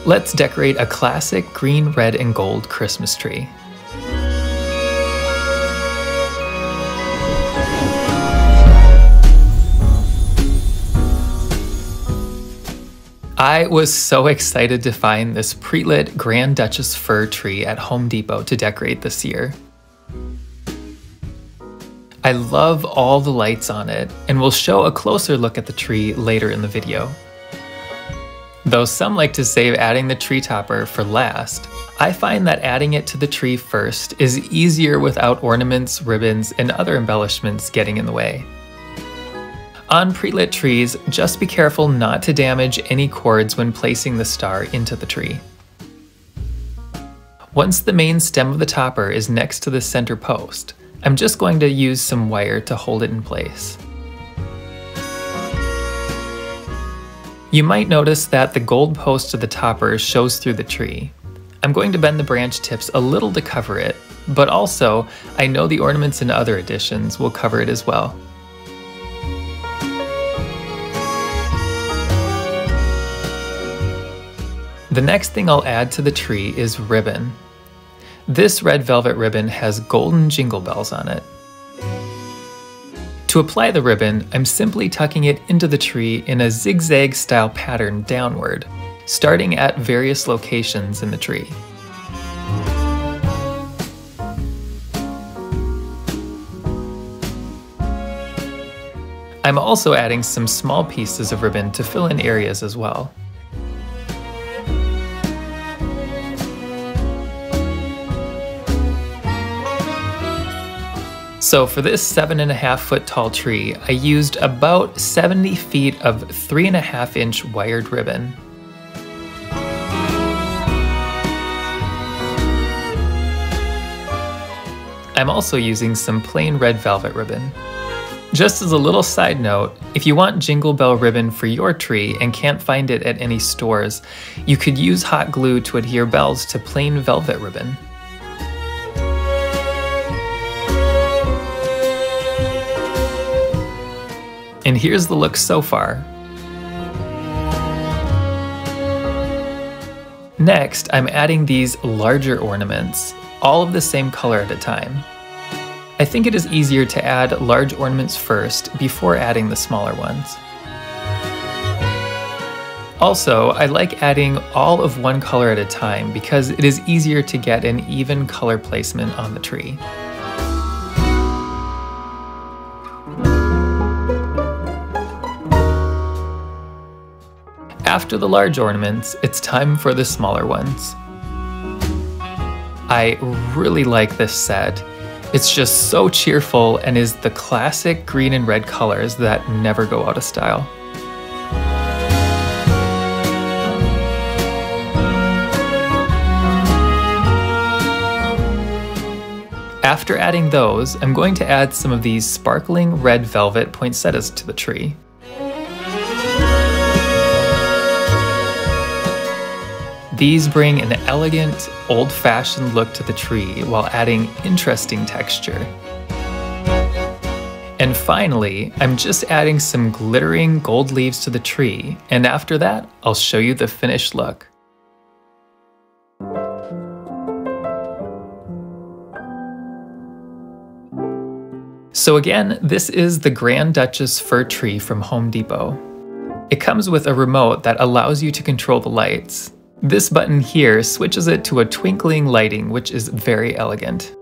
Let's decorate a classic green, red, and gold Christmas tree. I was so excited to find this prelit Grand Duchess fir tree at Home Depot to decorate this year. I love all the lights on it, and we'll show a closer look at the tree later in the video. Though some like to save adding the tree topper for last, I find that adding it to the tree first is easier without ornaments, ribbons, and other embellishments getting in the way. On prelit trees, just be careful not to damage any cords when placing the star into the tree. Once the main stem of the topper is next to the center post, I'm just going to use some wire to hold it in place. You might notice that the gold post of the topper shows through the tree. I'm going to bend the branch tips a little to cover it, but also I know the ornaments and other additions will cover it as well. The next thing I'll add to the tree is ribbon. This red velvet ribbon has golden jingle bells on it. To apply the ribbon, I'm simply tucking it into the tree in a zigzag style pattern downward, starting at various locations in the tree. I'm also adding some small pieces of ribbon to fill in areas as well. So for this 7.5 foot tall tree, I used about 70 feet of 3.5 inch wired ribbon. I'm also using some plain red velvet ribbon. Just as a little side note, if you want jingle bell ribbon for your tree and can't find it at any stores, you could use hot glue to adhere bells to plain velvet ribbon. And here's the look so far. Next, I'm adding these larger ornaments, all of the same color at a time. I think it is easier to add large ornaments first before adding the smaller ones. Also, I like adding all of one color at a time because it is easier to get an even color placement on the tree. After the large ornaments, it's time for the smaller ones. I really like this set. It's just so cheerful and is the classic green and red colors that never go out of style. After adding those, I'm going to add some of these sparkling red velvet poinsettias to the tree. These bring an elegant, old-fashioned look to the tree while adding interesting texture. And finally, I'm just adding some glittering gold leaves to the tree, and after that, I'll show you the finished look. So again, this is the Grand Duchess fir tree from Home Depot. It comes with a remote that allows you to control the lights. This button here switches it to a twinkling lighting, which is very elegant.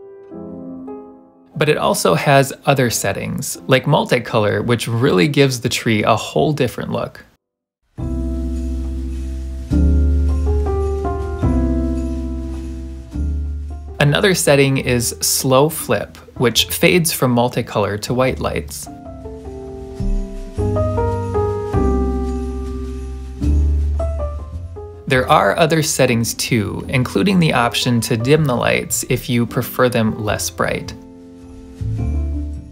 But it also has other settings, like multicolor, which really gives the tree a whole different look. Another setting is slow flip, which fades from multicolor to white lights. There are other settings too, including the option to dim the lights if you prefer them less bright.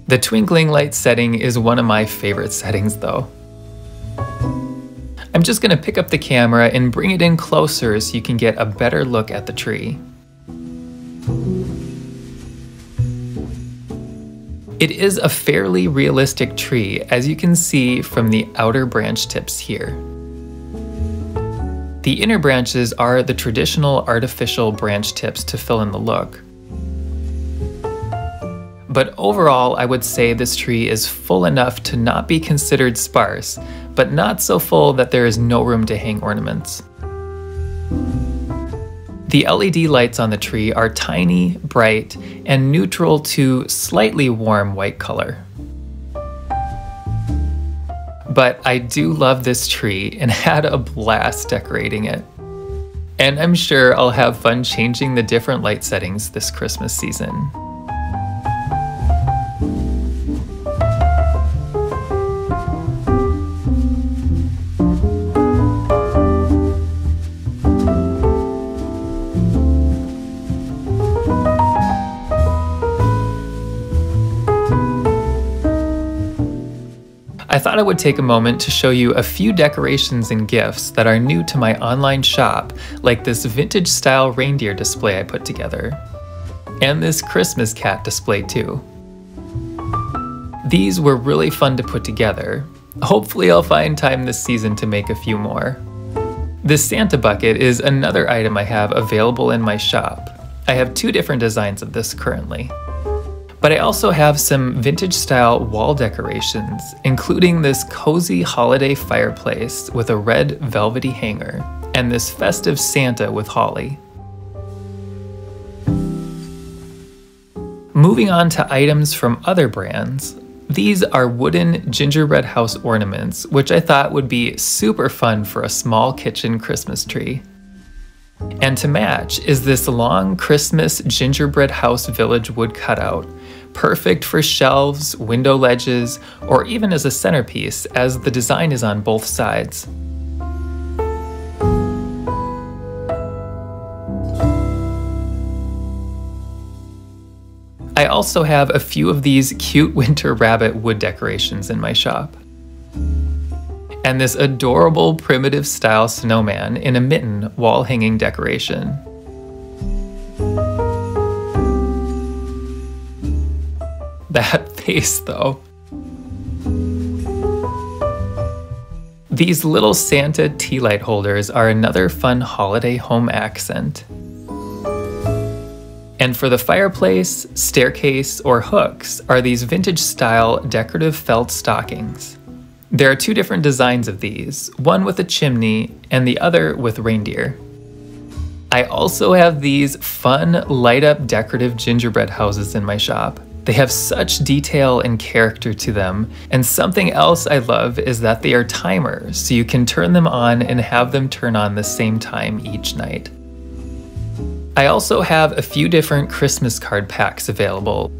The twinkling light setting is one of my favorite settings though. I'm just going to pick up the camera and bring it in closer so you can get a better look at the tree. It is a fairly realistic tree, as you can see from the outer branch tips here. The inner branches are the traditional artificial branch tips to fill in the look. But overall, I would say this tree is full enough to not be considered sparse, but not so full that there is no room to hang ornaments. The LED lights on the tree are tiny, bright, and neutral to slightly warm white color. But I do love this tree and had a blast decorating it. And I'm sure I'll have fun changing the different light settings this Christmas season. I thought I would take a moment to show you a few decorations and gifts that are new to my online shop, like this vintage style reindeer display I put together, and this Christmas cat display too. These were really fun to put together. Hopefully I'll find time this season to make a few more. This Santa bucket is another item I have available in my shop. I have 2 different designs of this currently. But I also have some vintage style wall decorations, including this cozy holiday fireplace with a red velvety hanger, and this festive Santa with holly. Moving on to items from other brands, these are wooden gingerbread house ornaments, which I thought would be super fun for a small kitchen Christmas tree. And to match is this long Christmas gingerbread house village wood cutout, perfect for shelves, window ledges, or even as a centerpiece, as the design is on both sides. I also have a few of these cute winter rabbit wood decorations in my shop. And this adorable primitive style snowman in a mitten wall hanging decoration. That face though. These little Santa tea light holders are another fun holiday home accent. And for the fireplace, staircase, or hooks are these vintage style decorative felt stockings. There are 2 different designs of these, one with a chimney and the other with reindeer. I also have these fun light up decorative gingerbread houses in my shop. They have such detail and character to them, and something else I love is that they are timers, so you can turn them on and have them turn on the same time each night. I also have a few different Christmas card packs available.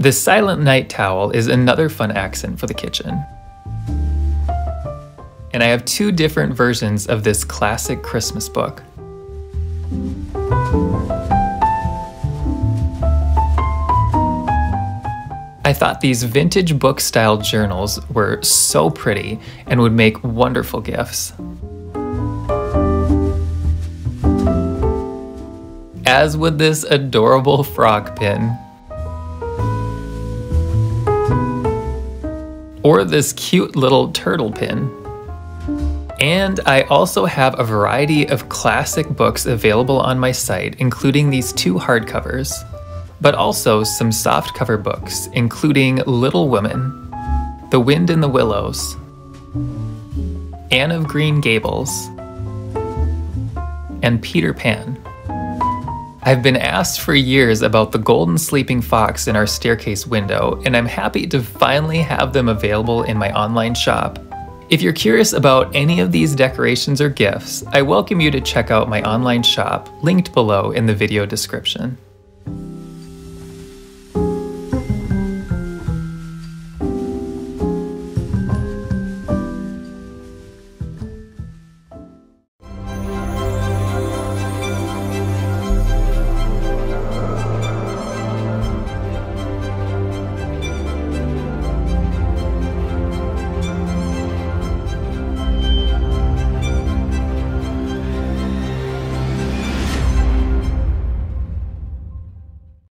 This Silent Night towel is another fun accent for the kitchen. And I have 2 different versions of this classic Christmas book. I thought these vintage book-style journals were so pretty and would make wonderful gifts. As would this adorable frog pin. Or this cute little turtle pin. And I also have a variety of classic books available on my site, including these 2 hardcovers, but also some softcover books, including Little Women, The Wind in the Willows, Anne of Green Gables, and Peter Pan. I've been asked for years about the golden sleeping fox in our staircase window, and I'm happy to finally have them available in my online shop. If you're curious about any of these decorations or gifts, I welcome you to check out my online shop, linked below in the video description.